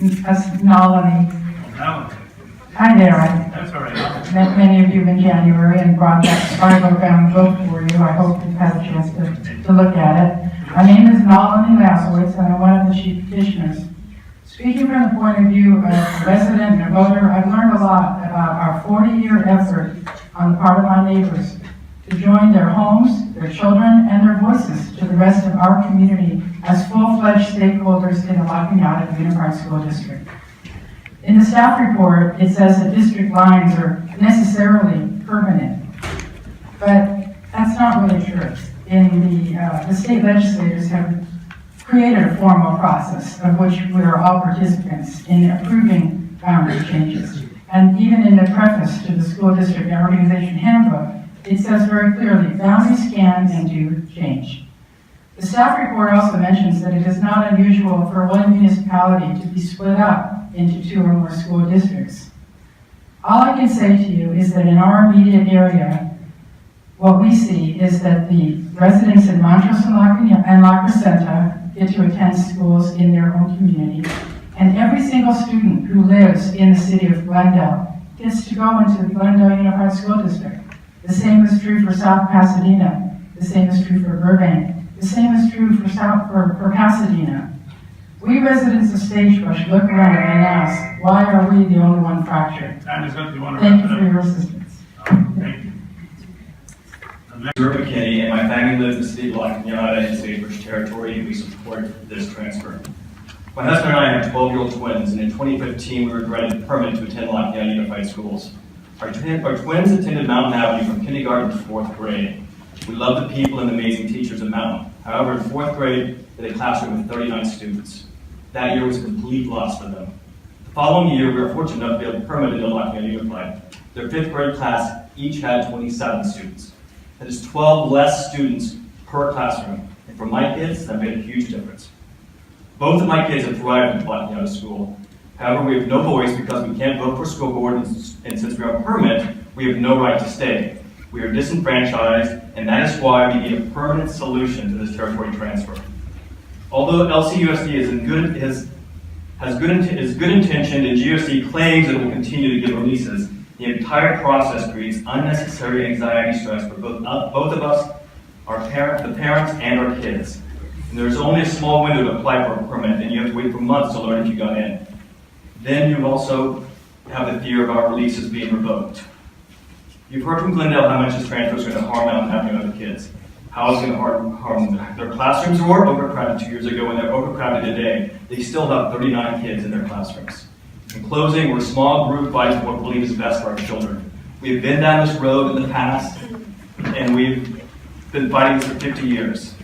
Nolani. Hi there. That's all right. I met many of you in January and brought that Spargo bound book for you. I hope you've had a chance to look at it. My name is Nolani LACOE, and I'm one of the chief petitioners. Speaking from the point of view of a resident and a voter, I've learned a lot about our 40-year effort on the part of my neighbors to join their homes, their children, and their voices to the rest of our community as full-fledged stakeholders in the La Cañada Unified School District. In the staff report, it says that district lines are necessarily permanent, but that's not really true. The state legislators have created a formal process of which we are all participants in approving boundary changes. And even in the preface to the school district and organization handbook, it says very clearly, boundaries can and do change. The staff report also mentions that it is not unusual for one municipality to be split up into 2 or more school districts. All I can say to you is that in our immediate area, what we see is that the residents in Montrose and La Crescenta get to attend schools in their own community, and every single student who lives in the city of Glendale gets to go into the Glendale Unified School District. The same is true for South Pasadena. The same is true for Burbank. The same is true for Pasadena. We residents of Sagebrush look around and ask, why are we the only one fractured? Time is up. You want to Thank you for your assistance. Thank you. Stuart McKinney, and my family lives in the city of La Cañada in Sagebrush territory, and we support this transfer. My husband and I have 12-year-old twins, and in 2015 we were granted a permit to attend La Cañada Unified Schools. Our twins attended Mountain Avenue from kindergarten to 4th grade. We love the people and the amazing teachers at Mountain. However, in 4th grade, they had a classroom with 39 students. That year was a complete loss for them. The following year, we were fortunate enough to be permitted in La Cañada Unified. Their 5th grade class each had 27 students. That is 12 less students per classroom. And for my kids, that made a huge difference. Both of my kids have thrived in La Cañada school. However, we have no voice because we can't vote for school board, and since we are a permit, we have no right to stay. We are disenfranchised, and that is why we need a permanent solution to this territory transfer. Although LCUSD is good intentioned and GOC claims that it will continue to give releases, the entire process creates unnecessary anxiety stress for both of us, the parents, and our kids. And there's only a small window to apply for a permit, and you have to wait for months to learn if you got in. Then you also have the fear of our releases being revoked. You've heard from Glendale how much this transfer is going to harm Mountain Avenue and other kids. How is it going to harm them? Their classrooms were overcrowded 2 years ago, and they're overcrowded today. They still have 39 kids in their classrooms. In closing, we're a small group fighting for what we believe is best for our children. We've been down this road in the past, and we've been fighting this for 50 years.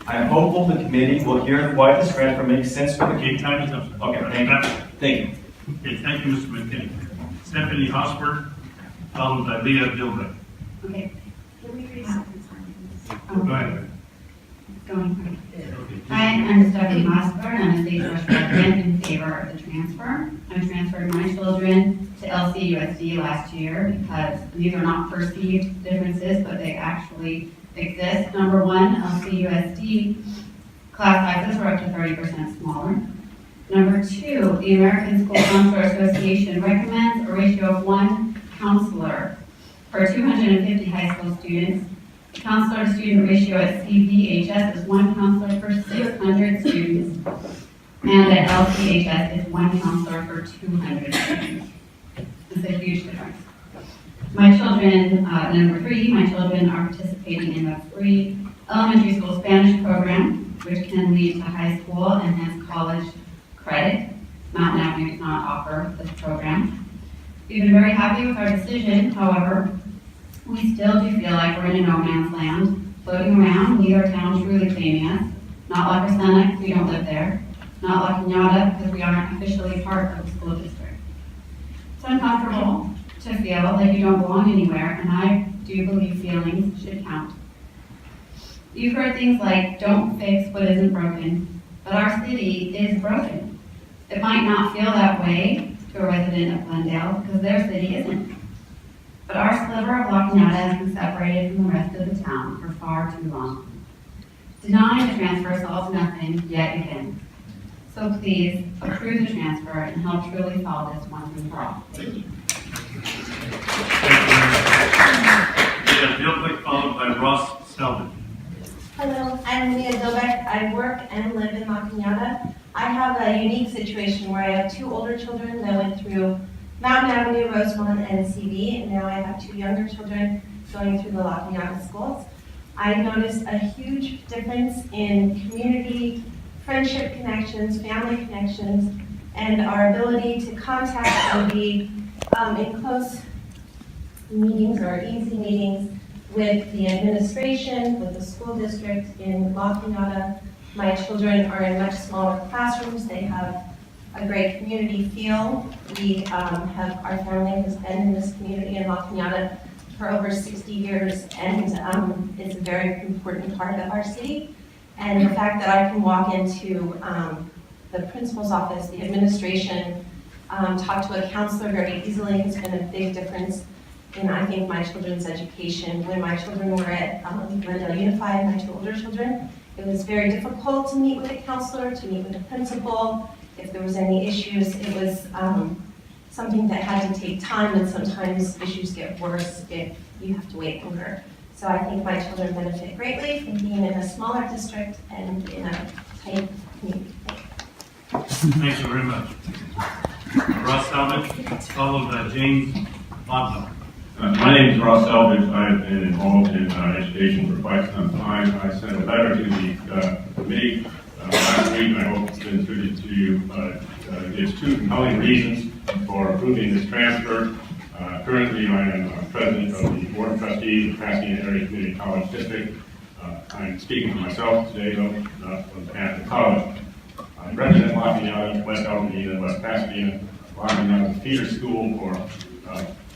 I am hopeful the committee will hear why this transfer makes sense for the Okay, time is up. Okay, thank you. Okay, thank you, Mr. McKinney. Stephanie Hosford, followed by Leah Dilbert. Okay. Can we read out this one? Go ahead. Going quick. Okay. Hi, I'm Stephanie Hosford. I'm a state resident in favor of the transfer. I transferred my children to LCUSD last year because these are not perceived differences, but they actually exist. Number one, LCUSD class sizes are up to 30% smaller. Number two, the American School Counselor Association recommends a ratio of 1 counselor for 250 high school students. The counselor to student ratio at CVHS is 1 counselor for 600 students, and at LCHS is 1 counselor for 200 students. It's a huge difference. My children, number three, my children are participating in a free elementary school Spanish program, which can lead to high school and has college credit. Mountain Avenue does not offer this program. We've been very happy with our decision. However, we still do feel like we're in a no man's land, floating around, neither town truly claiming us. Not La Crescenta, because we don't live there. Not La Cañada, because we aren't officially part of the school district. It's uncomfortable to feel like you don't belong anywhere, and I do believe feelings should count. You've heard things like, don't fix what isn't broken, but our city is broken. It might not feel that way to a resident of Glendale, because their city isn't. But our sliver of La Cañada has been separated from the rest of the town for far too long. Denying the transfer solves nothing yet again. So please approve the transfer and help truly solve this once and for all. Thank you. Leah Dilbeck, followed by Ross Selvin. Hello, I'm Leah Dilbeck. I work and live in La Cañada. I have a unique situation where I have two older children that went through Mountain Avenue, Rosemont, and CV, and now I have two younger children going through the La Cañada schools. I noticed a huge difference in community, friendship connections, family connections, and our ability to contact and be in close meetings or easy meetings with the administration, with the school district in La Cañada. My children are in much smaller classrooms. They have a great community feel. Our family has been in this community in La Cañada for over 60 years, and it's a very important part of our city. And the fact that I can walk into the principal's office, the administration, talk to a counselor very easily has been a big difference in, I think, my children's education. When my children were at Glendale Unified, my two older children, it was very difficult to meet with a counselor, to meet with a principal. If there was any issues, it was something that had to take time, and sometimes issues get worse if you have to wait longer. So I think my children benefit greatly from being in a smaller district and in a tight community. Thank you very much. Ross Selvin, followed by James Bodnar. My name is Ross Selvage. I've been involved in education for quite some time. I sent a letter to the committee last week, and I hope it's been distributed to you. It gives two compelling reasons for approving this transfer. Currently, I am president of the Board of Trustees of Pasadena Area Community College District. I'm speaking for myself today, though, not on behalf of the college. I represent La Cañada, West Altadena, West Pasadena. La Cañada is a feeder school for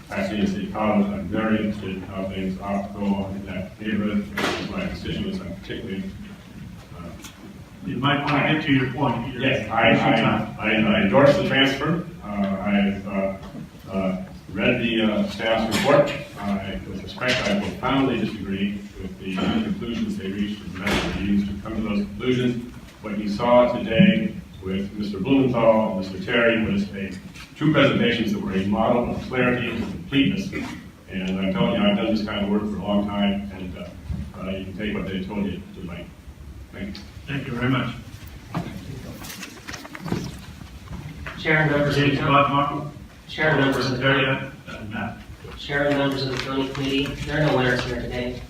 Pasadena City College. I'm very interested in how things go on in that neighborhood. My constituents, I'm particularly. You might want to get to your point. Yes, I endorse the transfer. I've read the staff's report. With respect, I profoundly disagree with the conclusions they reached and the methods they used to come to those conclusions. What you saw today with Mr. Blumenthal and Mr. Terry was two presentations that were a model of clarity and completeness. And I'm telling you, I've done this kind of work for a long time, and you can take what they told you to like. Thank you. Thank you very much. Chair and members of the James county, Bodnar, Chair and members of the county, Matt. Chair and members of the county committee, there are no winners here today.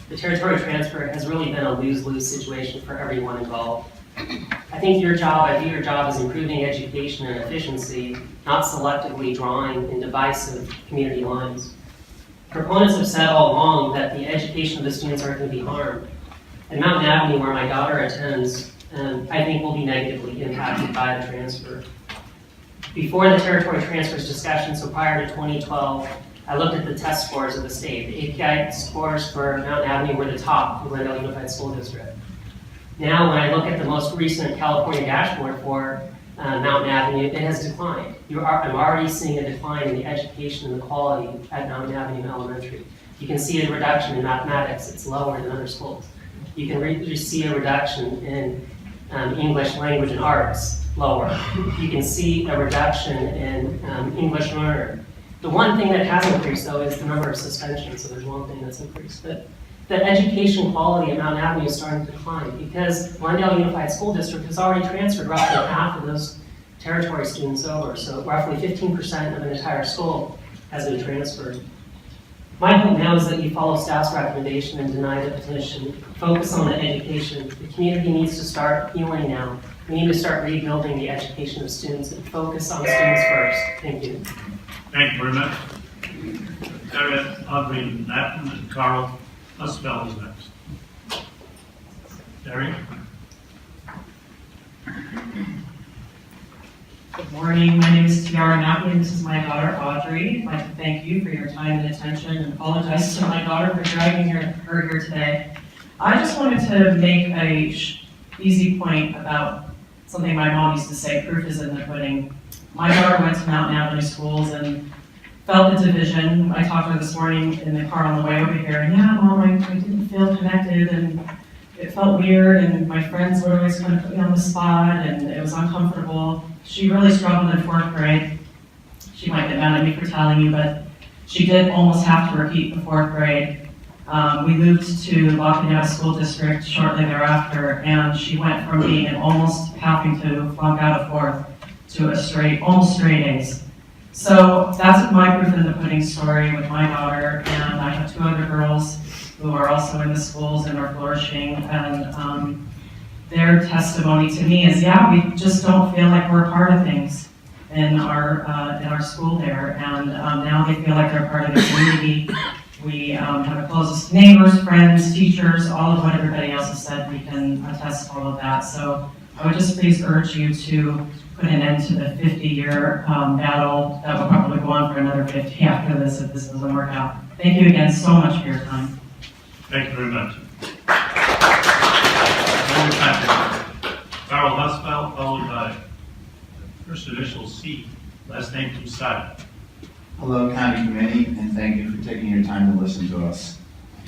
The territory transfer has really been a lose-lose situation for everyone involved. I think your job, I view your job as improving education and efficiency, not selectively drawing in divisive community lines. Proponents have said all along that the education of the students aren't going to be harmed. And Mountain Avenue, where my daughter attends, I think will be negatively impacted by the transfer. Before the territory transfers discussion, so prior to 2012, I looked at the test scores of the state. The API scores for Mountain Avenue were the top for Glendale Unified School District. Now, when I look at the most recent California dashboard for Mountain Avenue, it has declined. I'm already seeing a decline in the education and the quality at Mountain Avenue Elementary. You can see a reduction in mathematics. It's lower than other schools. You can see a reduction in English language and arts, lower. You can see a reduction in English learner. The one thing that has increased, though, is the number of suspensions. So there's one thing that's increased. But the education quality at Mountain Avenue is starting to decline because Glendale Unified School District has already transferred roughly half of those territory students over. So roughly 15% of an entire school has been transferred. My hope now is that you follow staff's recommendation and deny the petition. Focus on the education. The community needs to start healing now. We need to start rebuilding the education of students and focus on students first. Thank you. Thank you very much. Sarah, Audrey, Latin, and Carl Usbell is next. Terry? Good morning, my name is Tiara Napoli, and this is my daughter Audrey. I'd like to thank you for your time and attention and apologize to my daughter for dragging her here today. I just wanted to make a easy point about something my mom used to say, proof is in the pudding. My daughter went to Mountain Avenue schools and felt the division. I talked to her this morning in the car on the way over here, and yeah, Mom, I didn't feel connected, and it felt weird, and my friends would always kind of put me on the spot, and it was uncomfortable. She really struggled in 4th grade. She might get mad at me for telling you, but she did almost have to repeat the 4th grade. We moved to La Cañada School District shortly thereafter, and she went from being almost having to flunk out of 4th to almost straight A's. So that's my proof in the pudding story with my daughter, and I have 2 other girls who are also in the schools and are flourishing, and their testimony to me is, yeah, we just don't feel like we're a part of things in our school there, and now they feel like they're part of the community. We have the closest neighbors, friends, teachers, all of what everybody else has said. We can attest to all of that. So I would just please urge you to put an end to the 50-year battle that will probably go on for another 50 after this if this doesn't work out. Thank you again so much for your time. Thank you very much. Carl Husfeld, followed by first initial C, last name Tusada. Hello, County Committee, and thank you for taking your time to listen to us.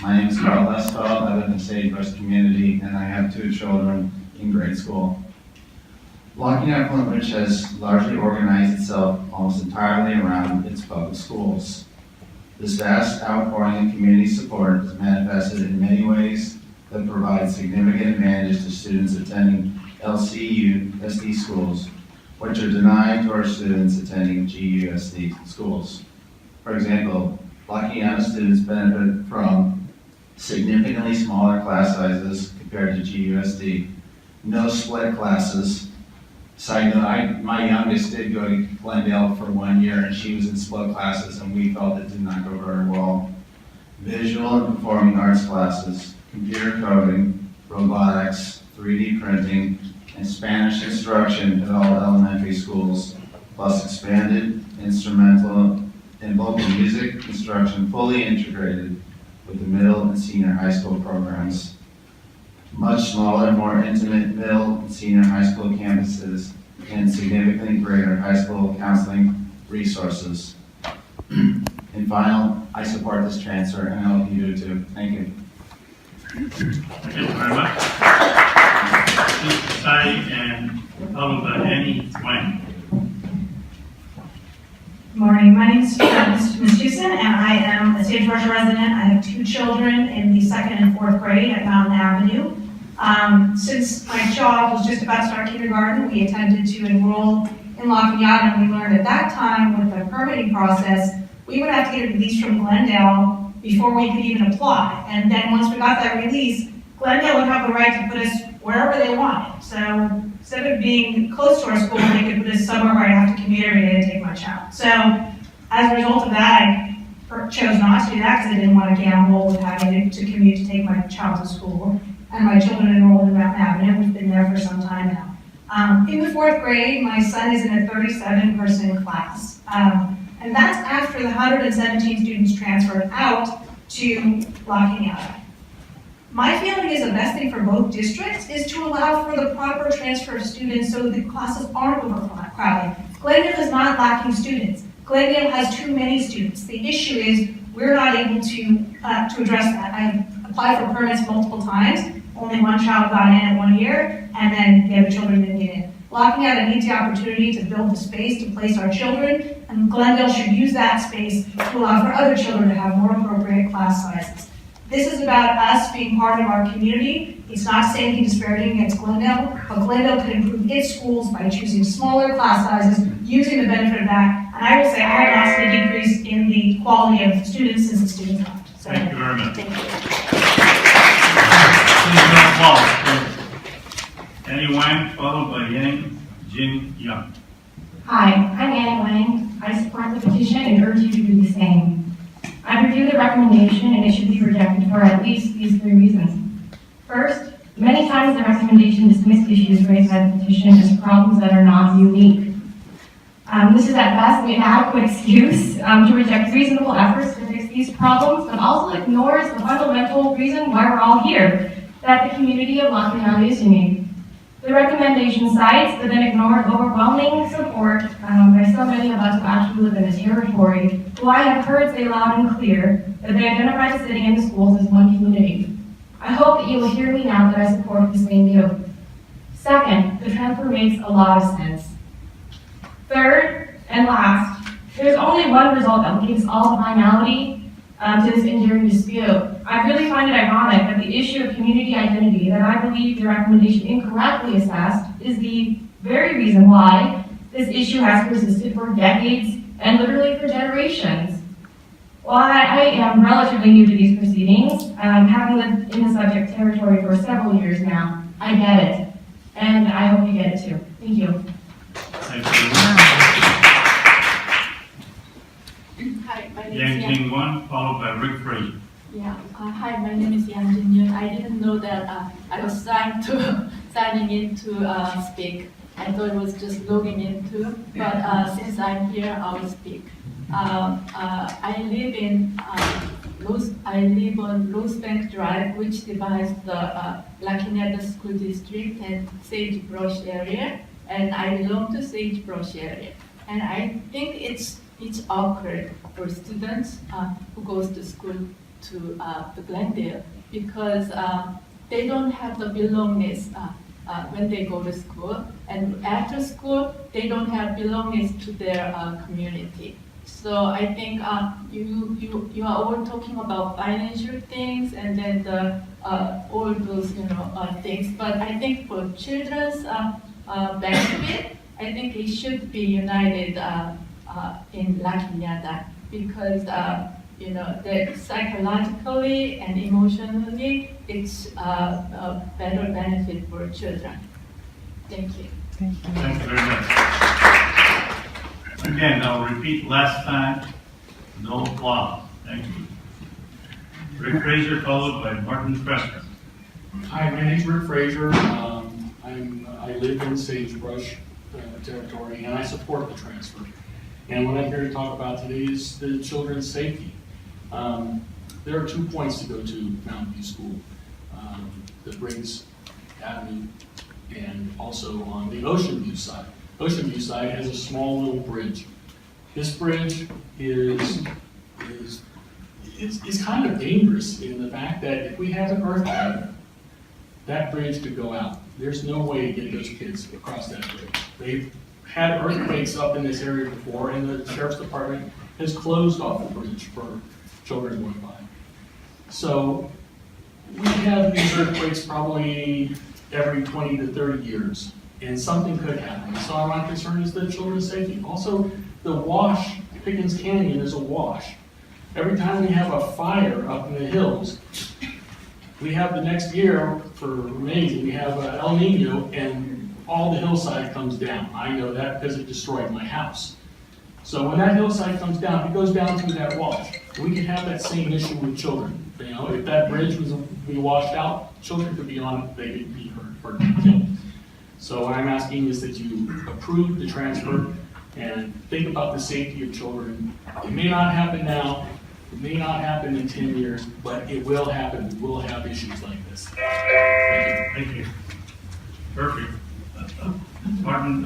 My name is Carl Husfeld. I live in Sagebrush community, and I have 2 children in grade school. La Cañada Flint Ridge has largely organized itself almost entirely around its public schools. This vast outpouring of community support is manifested in many ways that provide significant advantage to students attending LCUSD schools, which are denied to our students attending GUSD schools. For example, La Cañada students benefit from significantly smaller class sizes compared to GUSD, no split classes. Side note, my youngest did go to Glendale for 1 year, and she was in split classes, and we felt it did not go very well. Visual and performing arts classes, computer coding, robotics, 3D printing, and Spanish instruction at all elementary schools, plus expanded instrumental and vocal music instruction fully integrated with the middle and senior high school programs. Much smaller, more intimate middle and senior high school campuses, and significantly greater high school counseling resources. And final, I support this transfer, and I hope you do too. Thank you. Thank you very much. Mr. Sai and followed by Annie Wang. Good morning. My name is Ms. Houston, and I am a Sagebrush resident. I have 2 children in the 2nd and 4th grade at Mountain Avenue. Since my child was just about to start kindergarten, we intended to enroll in La Cañada, and we learned at that time with the permitting process, we would have to get a release from Glendale before we could even apply. And then once we got that release, Glendale would have the right to put us wherever they wanted. So instead of being close to our school, they could put us somewhere where I'd have to commute every day to take my child. So as a result of that, I chose not to do that because I didn't want to gamble with having to commute to take my child to school. And my children enrolled in Mountain Avenue. We've been there for some time now. In the 4th grade, my son is in a 37-person class. And that's after the 117 students transferred out to La Cañada. My feeling is the best thing for both districts is to allow for the proper transfer of students so the classes aren't overcrowded. Glendale is not lacking students. Glendale has too many students. The issue is we're not able to address that. I've applied for permits multiple times. Only 1 child got in at 1 year, and then the other children didn't get in. La Cañada needs the opportunity to build the space to place our children, and Glendale should use that space to allow for other children to have more appropriate class sizes. This is about us being part of our community. It's not saying anything disparaging against Glendale, but Glendale could improve its schools by choosing smaller class sizes, using the benefit of that. And I will say I have not seen a decrease in the quality of students since the students left. So, Thank you very much. thank you. Please no applause. Annie Wang, followed by Yang Jin Young. Hi, I'm Annie Wang. I support the petition and urge you to do the same. I reviewed the recommendation and it should be rejected for at least these 3 reasons. First, many times the recommendation dismissed issues raised by the petition as problems that are not unique. This is at best an inadequate excuse to reject reasonable efforts to fix these problems, but also ignores the fundamental reason why we're all here, that the community of La Cañada is unique. The recommendation cites the then ignored overwhelming support by so many of us who actually live in the territory, who I have heard say loud and clear that they identify the city and the schools as one community. I hope that you will hear me now that I support this main view. Second, the transfer makes a lot of sense. Third, and last, there's only one result that gives all the finality to this enduring dispute. I really find it ironic that the issue of community identity that I believe the recommendation incorrectly assessed is the very reason why this issue has persisted for decades and literally for generations. While I am relatively new to these proceedings, having lived in the subject territory for several years now, I get it. And I hope you get it too. Thank you. Thank you. Hi, my name is Yang Yang. Ting Wan, followed by Rick Fraser. Yeah. Hi, my name is Yang Jin Yun. I didn't know that I was signing in to speak. I thought it was just logging into, but since I'm here, I will speak. I live on Rosebank Drive, which divides the La Cañada School District and Sagebrush area, and I belong to Sagebrush area. And I think it's awkward for students who goes to school to the Glendale because they don't have the belongingness when they go to school, and after school they don't have belongingness to their community. So I think you are all talking about financial things and then all those things. But I think for children's benefit, I think it should be united in La Cañada because that psychologically and emotionally it's a better benefit for children. Thank you. Thank you very much. Again, I'll repeat last time, no applause. Thank you. Rick Fraser, followed by Martin Kressner. Hi, my name's Rick Fraser. I live in Sagebrush territory, and I support the transfer. And what I'm here to talk about today is the children's safety. There are 2 points to go to Mountain View School, the Briggs Avenue, and also on the Ocean View side. Ocean View side has a small little bridge. This bridge is kind of dangerous in the fact that if we have an earthquake, that bridge could go out. There's no way to get those kids across that bridge. They've had earthquakes up in this area before, and the Sheriff's Department has closed off the bridge for children going by. So we have these earthquakes probably every 20 to 30 years, and something could happen. So my concern is the children's safety. Also, the wash, Pickens Canyon is a wash. Every time we have a fire up in the hills, we have the next year, for amazing, we have El Nino, and all the hillside comes down. I know that because it destroyed my house. So when that hillside comes down, it goes down through that wash. We can have that same issue with children. If that bridge was to be washed out, children could be on it, they could be hurt or killed. So what I'm asking is that you approve the transfer and think about the safety of children. It may not happen now, it may not happen in 10 years, but it will happen. We will have issues like this. Thank you. Thank you. Perfect. Martin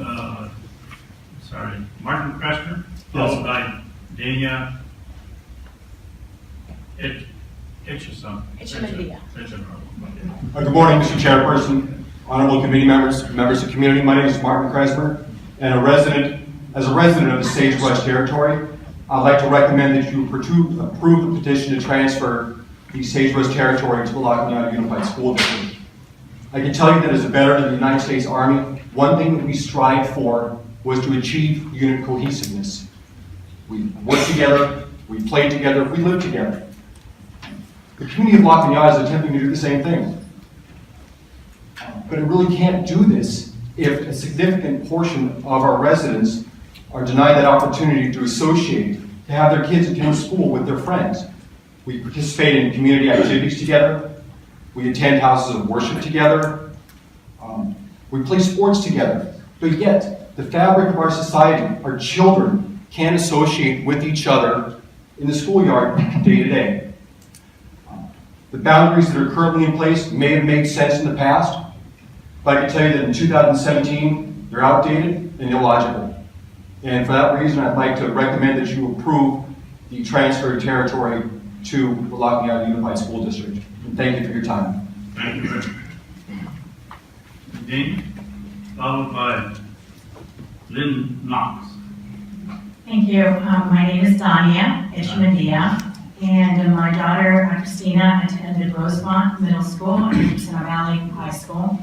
Kressner, followed by Dania Itchison. Good morning, Mr. Chairperson, honorable committee members, members of the community. My name is Martin Kressner, and as a resident of the Sagebrush territory, I'd like to recommend that you approve the petition to transfer the Sagebrush territory to the La Cañada Unified School District. I can tell you that as a veteran of the United States Army, one thing that we strived for was to achieve unit cohesiveness. We worked together, we played together, we lived together. The community of La Cañada is attempting to do the same thing. But it really can't do this if a significant portion of our residents are denied that opportunity to associate, to have their kids attend school with their friends. We participate in community activities together. We attend houses of worship together. We play sports together. But yet, the fabric of our society, our children, can't associate with each other in the schoolyard day to day. The boundaries that are currently in place may have made sense in the past, but I can tell you that in 2017, they're outdated and illogical. And for that reason, I'd like to recommend that you approve the transfer of territory to the La Cañada Unified School District. And thank you for your time. Thank you, Rick. Dean, followed by Lynn Knox. Thank you. My name is Dania Echemendia, and my daughter Christina attended Rosemont Middle School and Center Valley High School.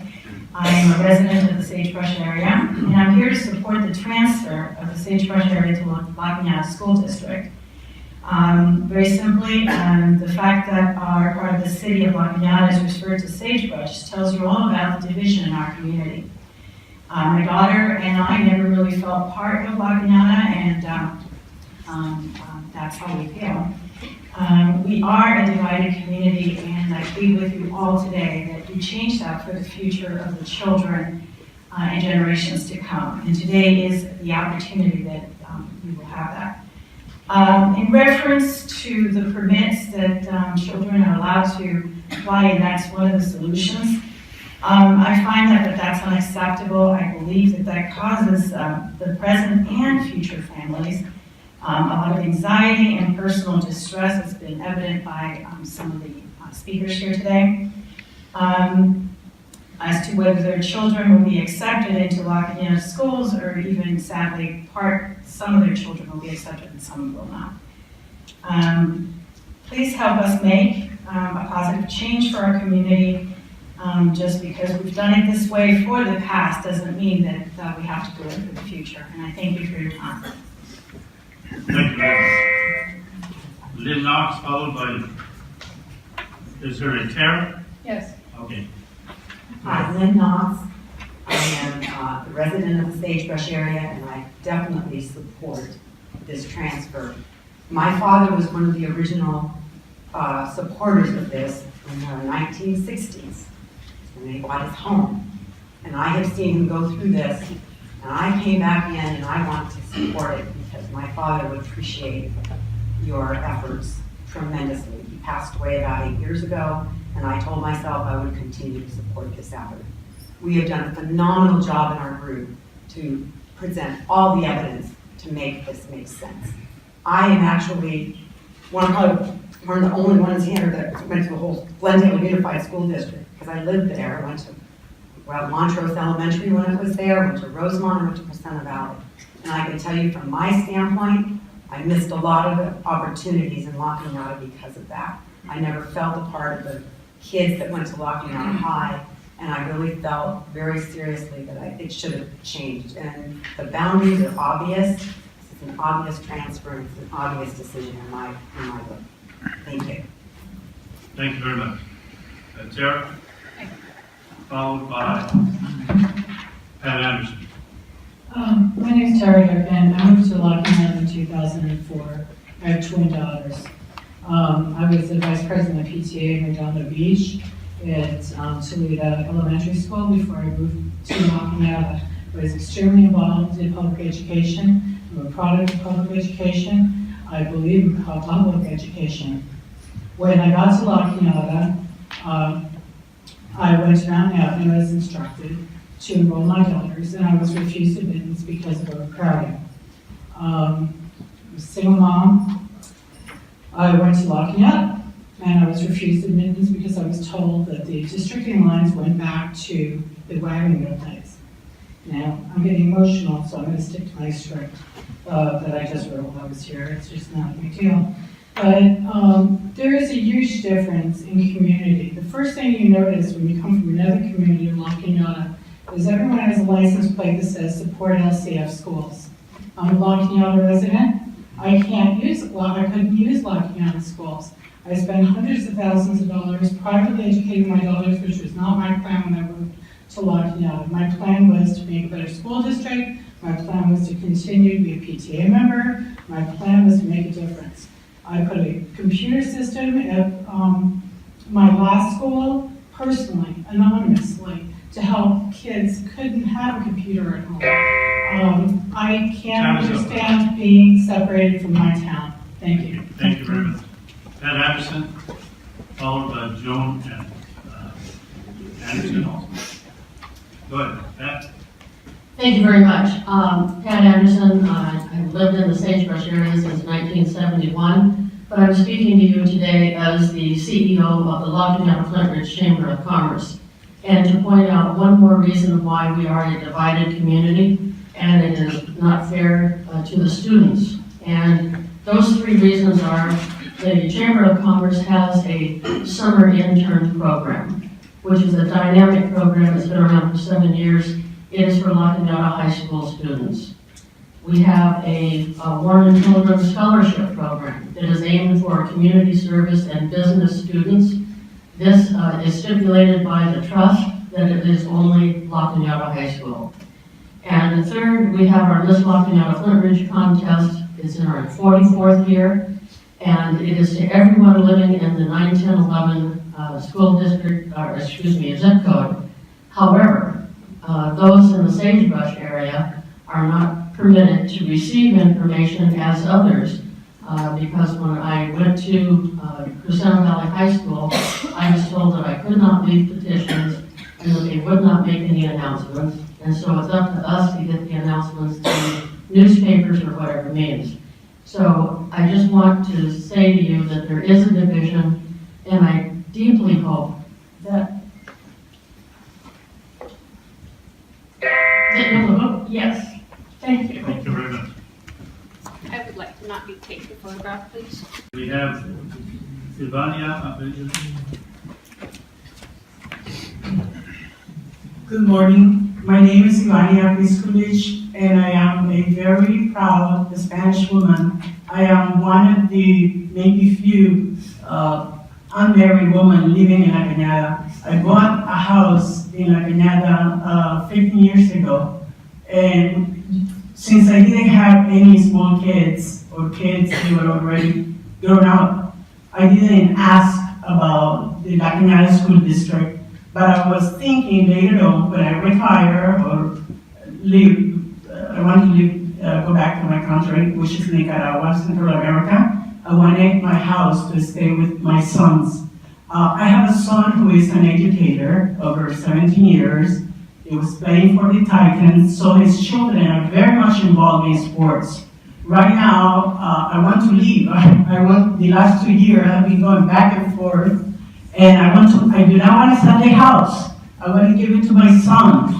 I am a resident of the Sagebrush area, and I'm here to support the transfer of the Sagebrush area to La Cañada School District. Very simply, the fact that our part of the city of La Cañada is referred to Sagebrush tells you all about the division in our community. My daughter and I never really felt part of La Cañada, and that's how we feel. We are a divided community, and I plead with you all today that you change that for the future of the children and generations to come. And today is the opportunity that we will have that. In reference to the permits that children are allowed to apply, and that's one of the solutions, I find that that's unacceptable. I believe that causes the present and future families a lot of anxiety and personal distress. It's been evident by some of the speakers here today. As to whether their children will be accepted into La Cañada schools, or even sadly, some of their children will be accepted and some will not. Please help us make a positive change for our community. Just because we've done it this way for the past doesn't mean that we have to do it for the future. And I thank you for your time. Thank you very much. Lynn Knox, followed by, is there a Tara? Yes. Okay. Hi, Lynn Knox. I am a resident of the Sagebrush area, and I definitely support this transfer. My father was one of the original supporters of this in the 1960s, when he bought his home. And I have seen him go through this, and I came back in and I want to support it because my father would appreciate your efforts tremendously. He passed away about 8 years ago, and I told myself I would continue to support this effort. We have done a phenomenal job in our group to present all the evidence to make this make sense. I am actually one of the only ones here that went to the whole Glendale Unified School District, because I lived there. I went to Montrose Elementary when it was there, went to Rosemont, went to Crescenta Valley. And I can tell you from my standpoint, I missed a lot of the opportunities in La Cañada because of that. I never felt a part of the kids that went to La Cañada High, and I really felt very seriously that it should have changed. And the boundaries are obvious. It's an obvious transfer, it's an obvious decision in my book. Thank you. Thank you very much. Tara, followed by Pat Anderson. My name is Tara Durkin. I moved to La Cañada in 2004. I have twin daughters. I was the vice president of PTA in Redondo Beach at Toledo Elementary School before I moved to La Cañada. I was extremely involved in public education. I'm a product of public education. I believe in public education. When I got to La Cañada, I went to Mountain Avenue as instructed to enroll my daughters, and I was refused admittance because of overcrowding. I was a single mom. I went to La Cañada, and I was refused admittance because I was told that the districting lines went back to the wagon wheel days. Now, I'm getting emotional, so I'm going to stick to my script that I just wrote while I was here. It's just not a big deal. But there is a huge difference in community. The first thing you notice when you come from another community in La Cañada is everyone has a license plate that says support LCF schools. I'm a La Cañada resident. I couldn't use La Cañada schools. I spent hundreds of thousands of dollars privately educating my daughters, which was not my plan when I moved to La Cañada. My plan was to make a better school district. My plan was to continue to be a PTA member. My plan was to make a difference. I put a computer system at my last school, personally, anonymously, to help kids who couldn't have a computer at home. I can't understand being separated from my town. Thank you. Thank you very much. Pat Anderson, followed by Joan and Anderson also. Go ahead, Pat. Thank you very much. Pat Anderson, I've lived in the Sagebrush area since 1971. but I'm speaking to you today as the CEO of the La Cañada Flint Ridge Chamber of Commerce, and to point out one more reason why we are a divided community, and it is not fair to the students. And those three reasons are the Chamber of Commerce has a summer intern program, which is a dynamic program that's been around for 7 years. It is for La Cañada High School students. We have a Warren Children's Scholarship Program that is aimed for community service and business students. This is stipulated by the trust that it is only La Cañada High School. And third, we have our Miss La Cañada Flint Ridge contest. It's in our 44th year, and it is to everyone living in the 9, 10, 11 school district, zip code. However, those in the Sagebrush area are not permitted to receive information as others, because when I went to Crescento Valley High School, I was told that I could not leave petitions and that they would not make any announcements. And so it's up to us to get the announcements to newspapers or whatever means. So I just want to say to you that there is a division, and I deeply hope that you'll vote yes. Thank you. Thank you very much. I would like to not be taken photograph, please. We have Ivania. Good morning. My name is Ivania Piskulich, and I am a very proud Spanish woman. I am one of the maybe few unmarried women living in La Cañada. I bought a house in La Cañada 15 years ago, and since I didn't have any small kids or kids who were already grown up, I didn't ask about the La Cañada School District. But I was thinking later on, when I retire or leave, I want to leave, go back to my country, which is Nicaragua, Central America. I wanted my house to stay with my sons. I have a son who is an educator over 17 years. He was playing for the Titans, so his children are very much involved in sports. Right now, I want to leave. The last 2 years, I've been going back and forth. And I do not want to sell the house. I want to give it to my son.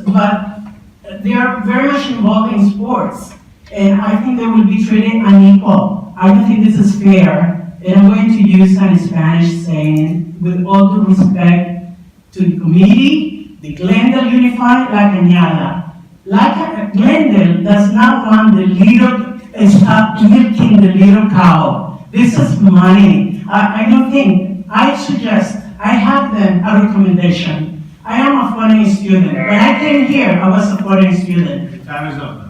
But they are very much involved in sports. And I think they will be treated unequal. I don't think this is fair. And I'm going to use some Spanish saying, with all due respect to the community, the Glendale Unified La Cañada. Glendale does not want the little, stop milking the little cow. This is money. I don't think. I suggest, I have them a recommendation. I am a foreign student. When I came here, I was a foreign student. Time is up.